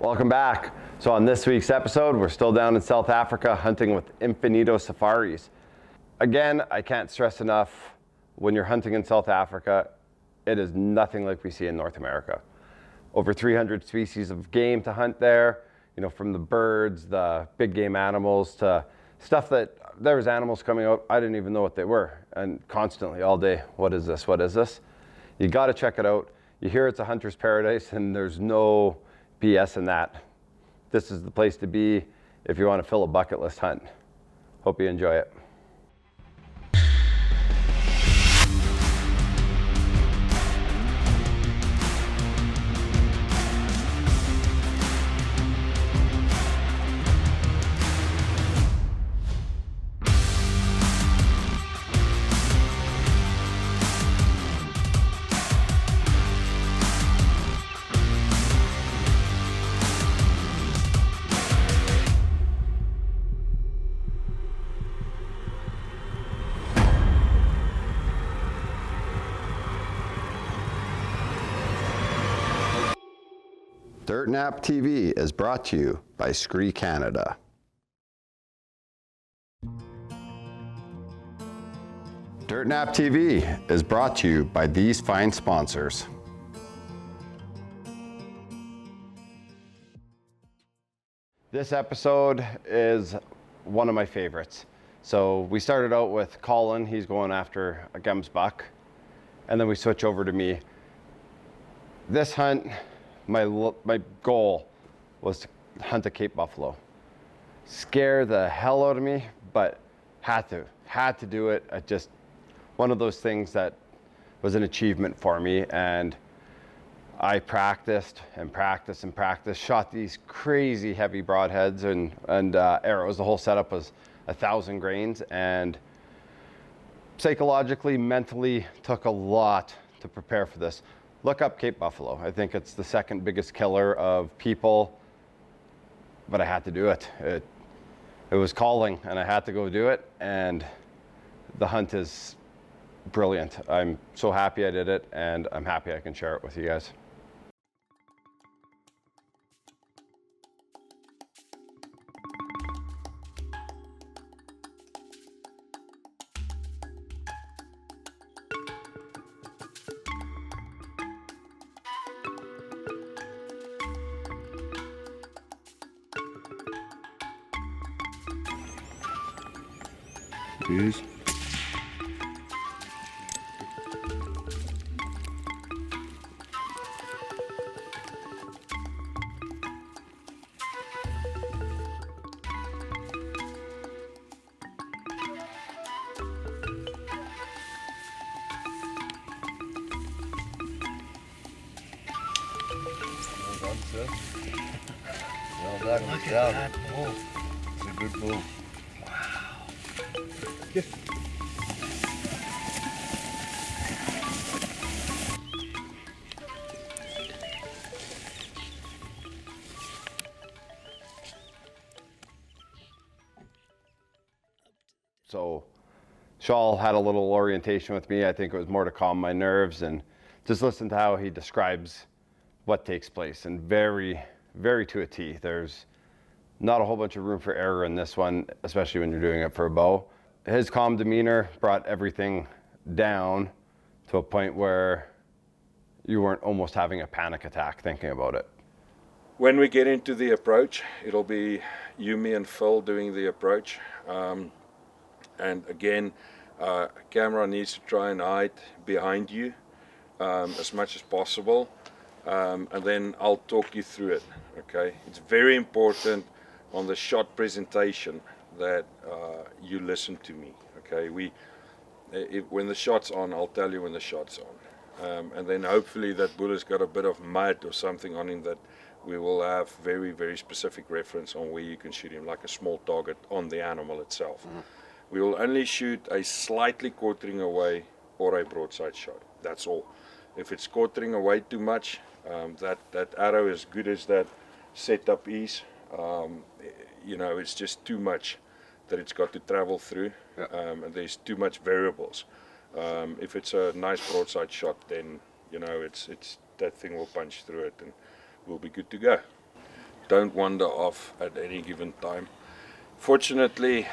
Welcome back. So on this week's episode, we're still down in South Africa hunting with Infinito Safaris. Again, I can't stress enough, when you're hunting in South Africa, it is nothing like we see in North America. Over 300 species of game to hunt there, you know, from the birds, the big game animals, to stuff that there was animals coming out, I didn't even know what they were, and constantly all day, what is this, what is this? You gotta check it out. You hear it's a hunter's paradise and there's no BS in that. This is the place to be if you want to fill a bucket list hunt. Hope you enjoy it. Dirt Nap TV is brought to you by Scree Canada. Dirt Nap TV is brought to you by these fine sponsors. This episode is one of my favorites. So we started out with Colin, he's going after a gemsbuck, and then we switch over to me. This hunt, my goal was to hunt a Cape buffalo. Scare the hell out of me, but had to do it. One of those things that was an achievement for me, and I practiced and practiced and practiced, shot these crazy heavy broadheads and arrows. The whole setup was 1,000 grains, and psychologically, mentally took a lot to prepare for this. Look up Cape buffalo. I think it's the second biggest killer of people, but I had to do it. It was calling, and I had to go do it, and the hunt is brilliant. I'm so happy I did it, and I'm happy I can share it with you guys. Jeez. Well done, Look good at job. that bull. It's a good bull. So Shawl had a little orientation with me. I think it was more to calm my nerves and just listen to how he describes what takes place, and very, very to a T. There's not a whole bunch of room for error in this one, especially when you're doing it for a bow. His calm demeanor brought everything down to a point where you weren't almost having a panic attack thinking about it. When we get into the approach, it'll be you, me, and Phil doing the approach. And again, camera needs to try and hide behind you as much as possible. And then I'll talk you through it, okay? It's very important on the shot presentation that you listen to me, okay? When the shot's on, I'll tell you when the shot's on. And then hopefully that bull has got a bit of mud or something on him that we will have very, very specific reference on where you can shoot him, like a small target on the animal itself. Mm-hmm. We will only shoot a slightly quartering away or a broadside shot. That's all. If it's quartering away too much, that arrow, as good as that setup is, it's just too much that it's got to travel through, and there's too much variables. If it's a nice broadside shot, then it's that thing will punch through it and we'll be good to go. don't wander off at any given time. Fortunately,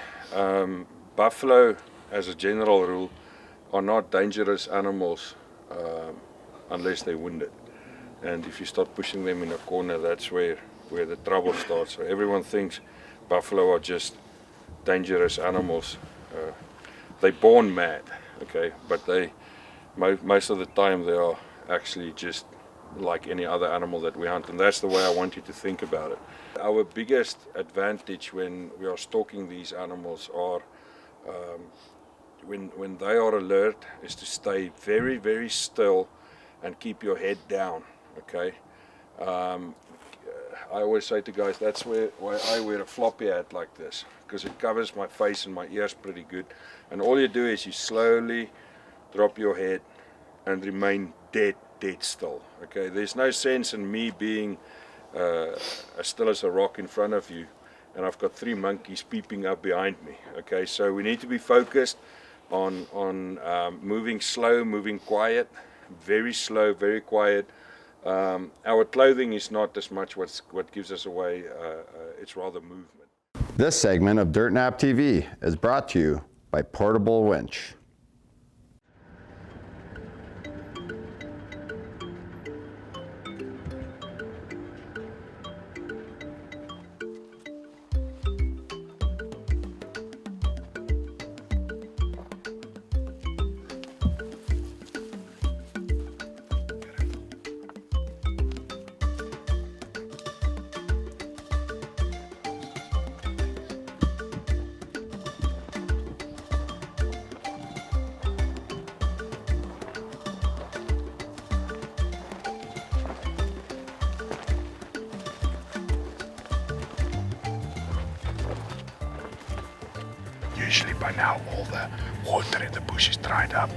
buffalo, as a general rule, are not dangerous animals unless they're wounded. And if you start pushing them in a corner, that's where the trouble starts. So everyone thinks buffalo are just dangerous animals. They're born mad, okay, but most of the time they are actually just like any other animal that we hunt, and that's the way I want you to think about it. Our biggest advantage when we are stalking these animals are when they are alert is to stay very, very still and keep your head down, okay? I always say to guys, that's why I wear a floppy hat like this, because it covers my face and my ears pretty good. And all you do is you slowly drop your head and remain dead still, okay? There's no sense in me being as still as a rock in front of you, and I've got 3 monkeys peeping up behind me, okay? So we need to be focused on moving slow, moving quiet, very slow, very quiet. Our clothing is not as much what gives us away, it's rather movement. This segment of Dirt Nap TV is brought to you by Portable Winch. Usually by now all the water in the bush is dried up,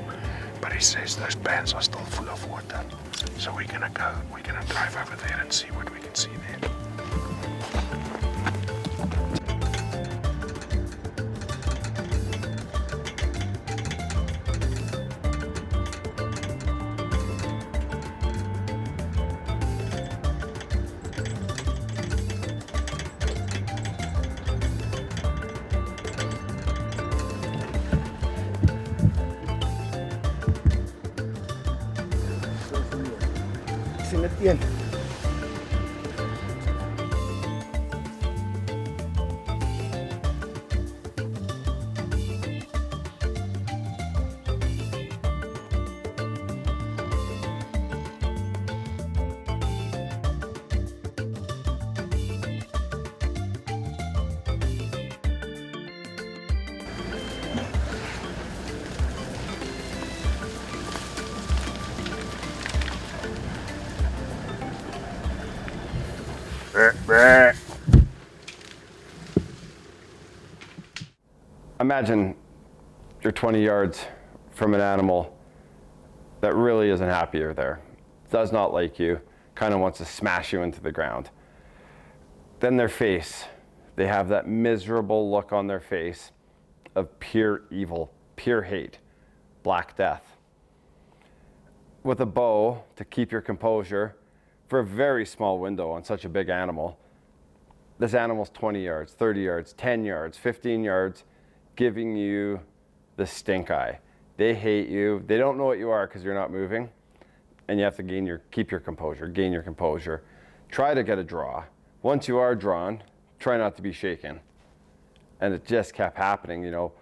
but he says those pans are still full of water. So we're gonna drive over there and see what we can see there. Yan. Imagine you're 20 yards from an animal that really isn't happy you're there, does not like you, kind of wants to smash you into the ground. Then their face, they have that miserable look on their face of pure evil, pure hate, black death. With a bow to keep your composure for a very small window on such a big animal, this animal's 20 yards, 30 yards, 10 yards, 15 yards, giving you the stink eye. They hate you. They don't know what you are because you're not moving. And you have to keep your composure, gain your composure. Try to get a draw. Once you are drawn, try not to be shaken. And it just kept happening, you know.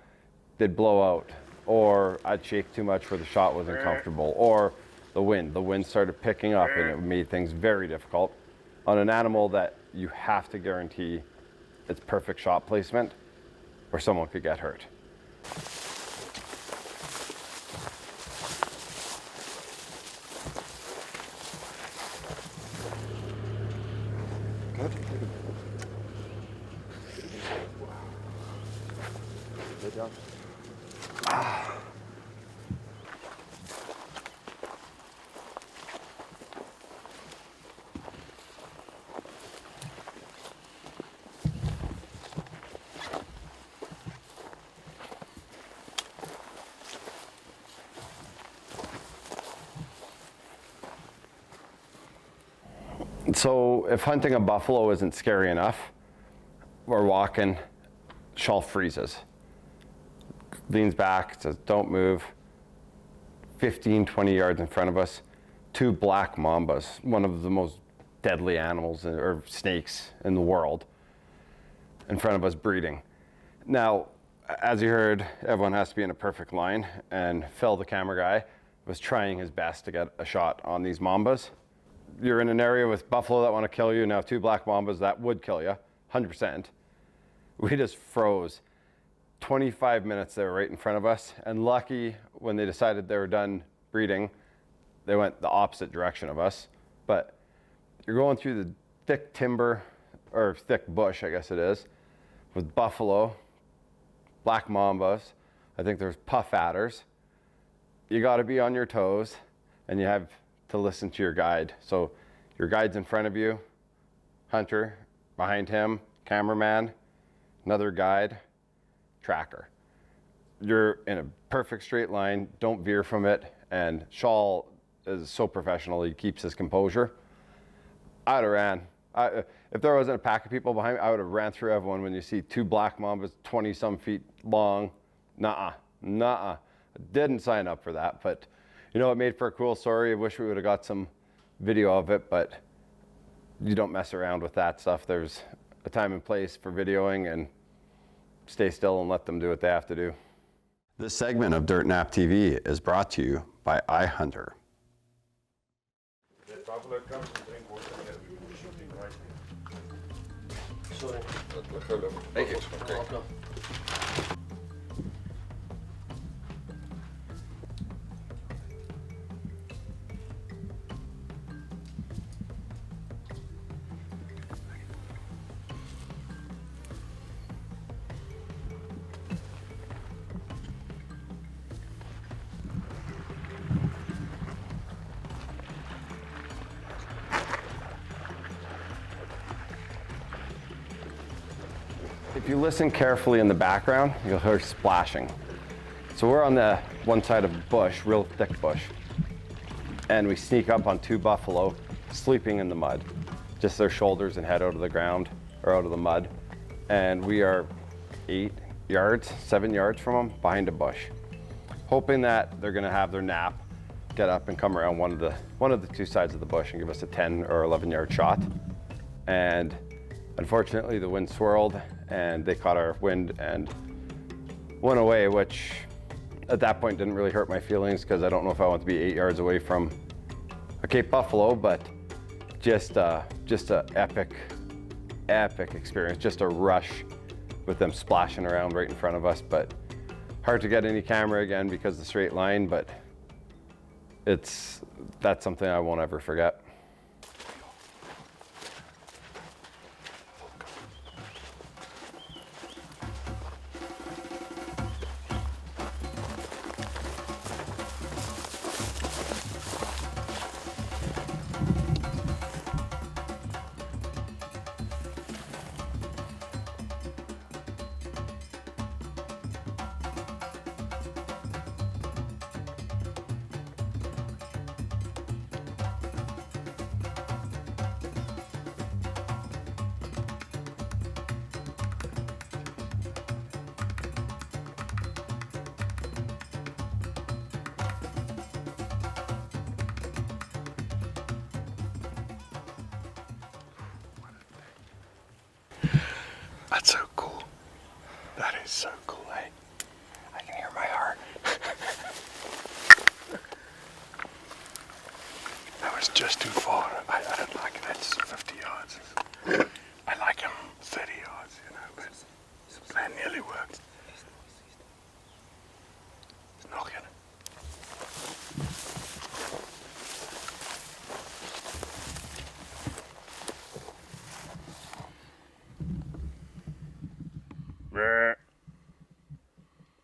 They'd blow out, or I'd shake too much where the shot wasn't comfortable, or the wind started picking up, and it made things very difficult on an animal that you have to guarantee its perfect shot placement, or someone could get hurt. Good job. So if hunting a buffalo isn't scary enough, we're walking, Shawl freezes. Leans back, says, don't move. 15, 20 yards in front of us, 2 black mambas, one of the most deadly animals or snakes in the world, in front of us breeding. Now, as you heard, everyone has to be in a perfect line, and Phil, the camera guy, was trying his best to get a shot on these mambas. You're in an area with buffalo that want to kill you, now 2 black mambas that would kill you, 100%. We just froze. 25 minutes they were right in front of us, and lucky when they decided they were done breeding, they went the opposite direction of us. But you're going through the thick timber, or thick bush, I guess it is, with buffalo, black mambas, I think there's puff adders. You got to be on your toes, and you have to listen to your guide. So your guide's in front of you, hunter, behind him, cameraman, another guide, tracker. You're in a perfect straight line, don't veer from it, and Shawl is so professional, he keeps his composure. I would have ran. If there wasn't a pack of people behind me, I would have ran through everyone. When you see 2 black mambas, 20-some feet long, nuh-uh. Didn't sign up for that, but you know, it made for a cool story. I wish we would have got some video of it, but you don't mess around with that stuff. There's a time and place for videoing, and stay still and let them do what they have to do. This segment of Dirt Nap TV is brought to you by iHunter. That buffalo comes and drink water here. We will be shooting right here. Sorry. Thank you. Welcome. If you listen carefully in the background, you'll hear splashing. So we're on the one side of a bush, real thick bush, and we sneak up on 2 buffalo sleeping in the mud, just their shoulders and head out of the ground or out of the mud. And we are 7 yards from them behind a bush, hoping that they're gonna have their nap, get up and come around one of the 2 sides of the bush and give us a 10 or 11 yard shot. And unfortunately the wind swirled and they caught our wind and went away, which at that point didn't really hurt my feelings because I don't know if I want to be 8 yards away from a Cape buffalo, but just a epic experience, just a rush with them splashing around right in front of us. But hard to get any camera again because of the straight line, but that's something I won't ever forget. That's so cool. That is so cool, eh? I can hear my heart. That was just too far. I don't like it. That's 50 yards. I like him 30 yards, you know, but that nearly worked. It's knocking. Brr.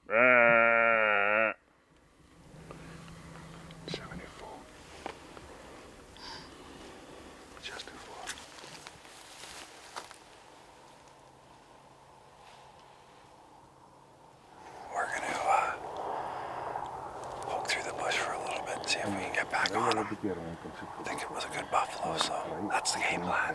Brr. 74. Just too far. We're gonna walk through the bush for a little bit and see if we can get back on him. I think it was a good buffalo, so that's the game plan.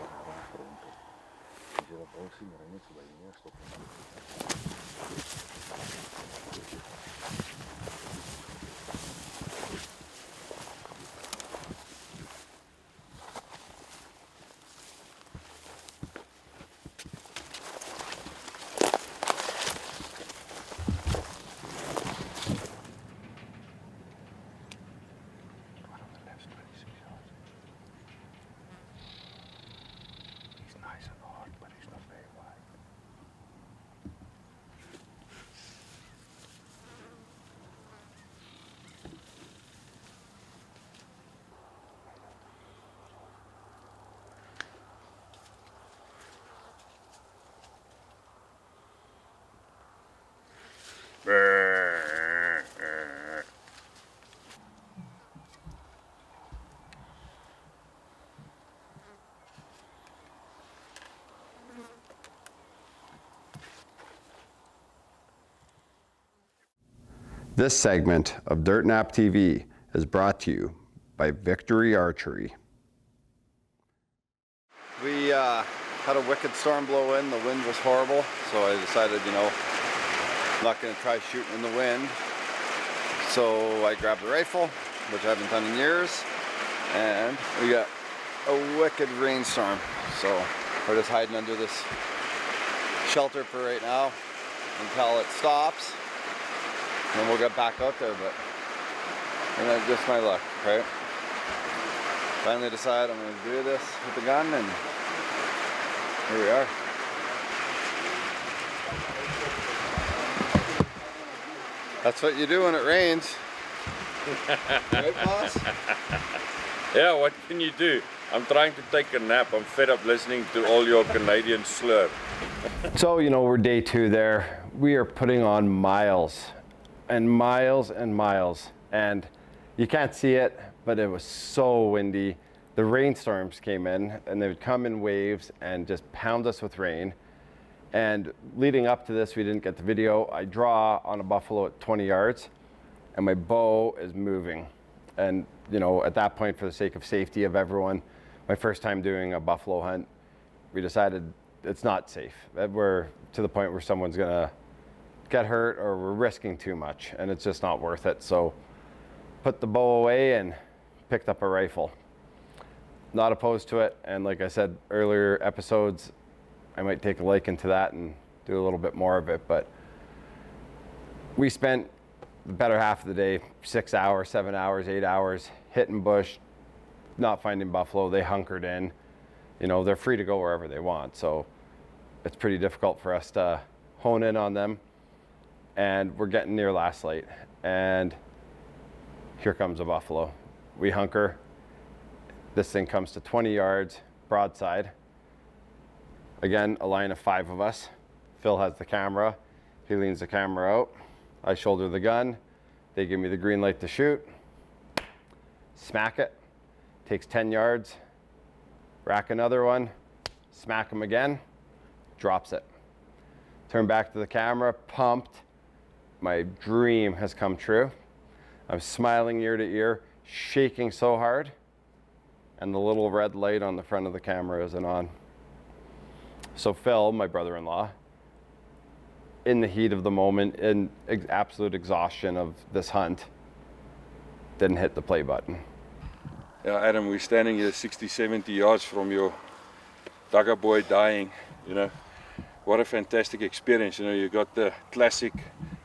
This segment of Dirt Nap TV is brought to you by Victory Archery. We had a wicked storm blow in. The wind was horrible, so I decided, I'm not going to try shooting in the wind. So I grabbed the rifle, which I haven't done in years, and we got a wicked rainstorm. So we're just hiding under this shelter for right now until it stops. And we'll get back out there, but that's just my luck, right? Finally decided I'm going to do this with the gun, and here we are. That's what you do when it rains. Right, boss? Yeah, what can you do? I'm trying to take a nap. I'm fed up listening to all your Canadian slur. So, we're day 2 there. We are putting on miles and miles and miles, and you can't see it, but it was so windy. The rainstorms came in, and they would come in waves and just pound us with rain. And leading up to this, we didn't get the video. I draw on a buffalo at 20 yards, and my bow is moving. And at that point, for the sake of safety of everyone, my first time doing a buffalo hunt, we decided it's not safe. We're to the point where someone's gonna get hurt, or we're risking too much, and it's just not worth it. So put the bow away and picked up a rifle. Not opposed to it, and like I said earlier episodes, I might take a liking to that and do a little bit more of it. But we spent the better half of the day, 6 hours, 7 hours, 8 hours, hitting bush, not finding buffalo. They hunkered in. They're free to go wherever they want, so it's pretty difficult for us to hone in on them. And we're getting near last light, and here comes a buffalo. We hunker. This thing comes to 20 yards, broadside. Again, a line of 5 of us. Phil has the camera. He leans the camera out. I shoulder the gun. They give me the green light to shoot. Smack it. Takes 10 yards. Rack another one. Smack him again. Drops it. Turn back to the camera, pumped. My dream has come true. I'm smiling ear to ear, shaking so hard, and the little red light on the front of the camera isn't on. So Phil, my brother-in-law, in the heat of the moment, in absolute exhaustion of this hunt, didn't hit the play button. Yeah, Adam, we're standing here 60, 70 yards from your Dagga boy dying, What a fantastic experience. You got the classic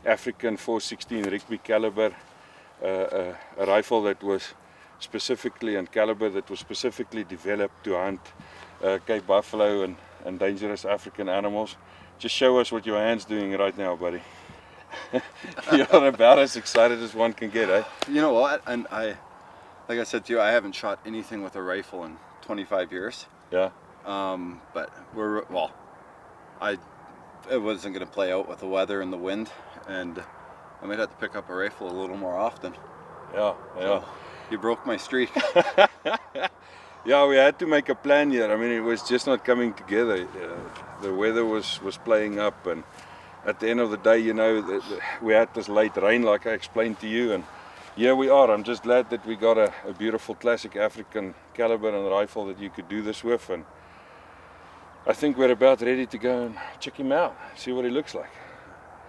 African 416 Rigby caliber, a rifle that was specifically, and caliber that was specifically developed to hunt Cape buffalo and dangerous African animals. Just show us what your hand's doing right now, buddy. You're about as excited as one can get, eh? You know what? And like I said to you, I haven't shot anything with a rifle in 25 years. Yeah. But it wasn't going to play out with the weather and the wind, and I might have to pick up a rifle a little more often. Yeah. So, you broke my streak. Yeah, we had to make a plan here. I mean, it was just not coming together. The weather was playing up, and at the end of the day, we had this late rain, like I explained to you, and Yeah, we are. I'm just glad that we got a beautiful classic African caliber and rifle that you could do this with, and I think we're about ready to go and check him out, see what he looks like.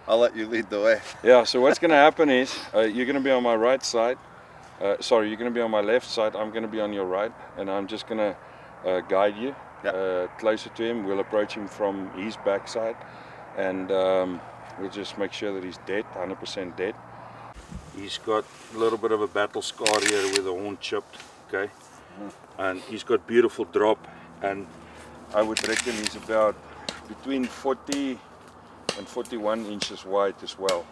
I'll let you lead the way. Yeah, so what's going to happen is you're going to be on my right side. Sorry, you're going to be on my left side. I'm going to be on your right, and I'm just going to guide you closer to him. We'll approach him from his backside, and we'll just make sure that he's dead, 100% dead. He's got a little bit of a battle scar here with the horn chipped, okay? And he's got beautiful drop, and I would reckon he's about between 40 and 41 inches wide as well.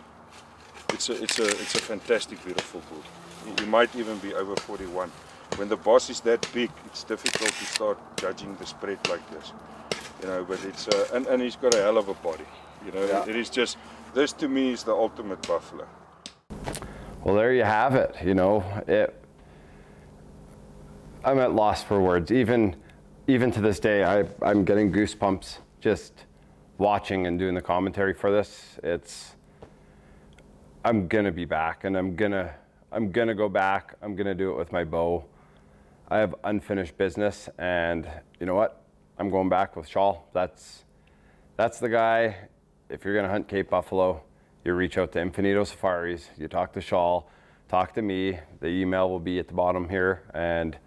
It's a fantastic, beautiful bull. He might even be over 41. When the boss is that big, it's difficult to start judging the spread like this, you know. But it's and he's got a hell of a body, you know. Yeah. It is just, this to me is the ultimate buffalo. Well, there you have it. You know, I'm at loss for words. Even to this day, I'm getting goosebumps just watching and doing the commentary for this. I'm gonna be back, and I'm gonna go back. I'm gonna do it with my bow. I have unfinished business, and you know what? I'm going back with Shawl. That's the guy. If you're gonna hunt Cape buffalo, you reach out to Infinito Safaris. You talk to Shawl, talk to me. The email will be at the bottom here, and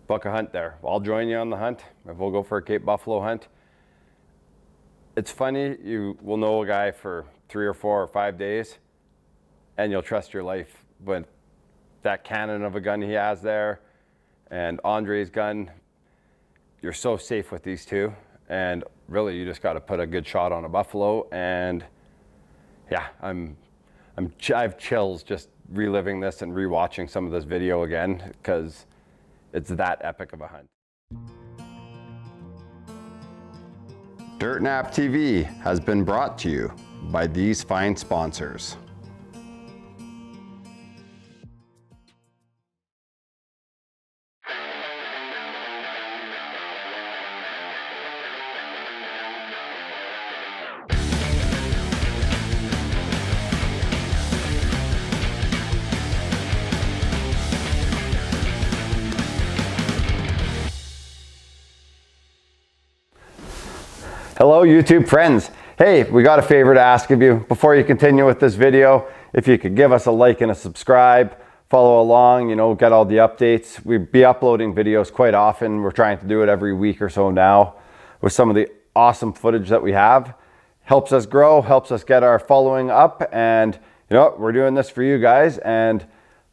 book a hunt there. I'll join you on the hunt. We'll go for a Cape buffalo hunt. It's funny, you will know a guy for 3 or 4 or 5 days, and you'll trust your life with that cannon of a gun he has there, and Andre's gun. You're so safe with these two, and really you just got to put a good shot on a buffalo. And yeah, I have chills just reliving this and rewatching some of this video again, because it's that epic of a hunt. Dirt Nap TV has been brought to you by these fine sponsors. Hello YouTube friends. Hey, we got a favor to ask of you. Before you continue with this video, if you could give us a like and a subscribe, follow along, you know, get all the updates. We'd be uploading videos quite often. We're trying to do it every week or so now with some of the awesome footage that we have. Helps us grow, helps us get our following up, and you know what, we're doing this for you guys, and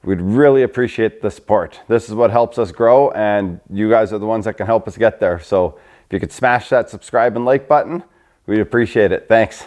we'd really appreciate the support. This is what helps us grow, and you guys are the ones that can help us get there. So if you could smash that subscribe and like button, we'd appreciate it. Thanks.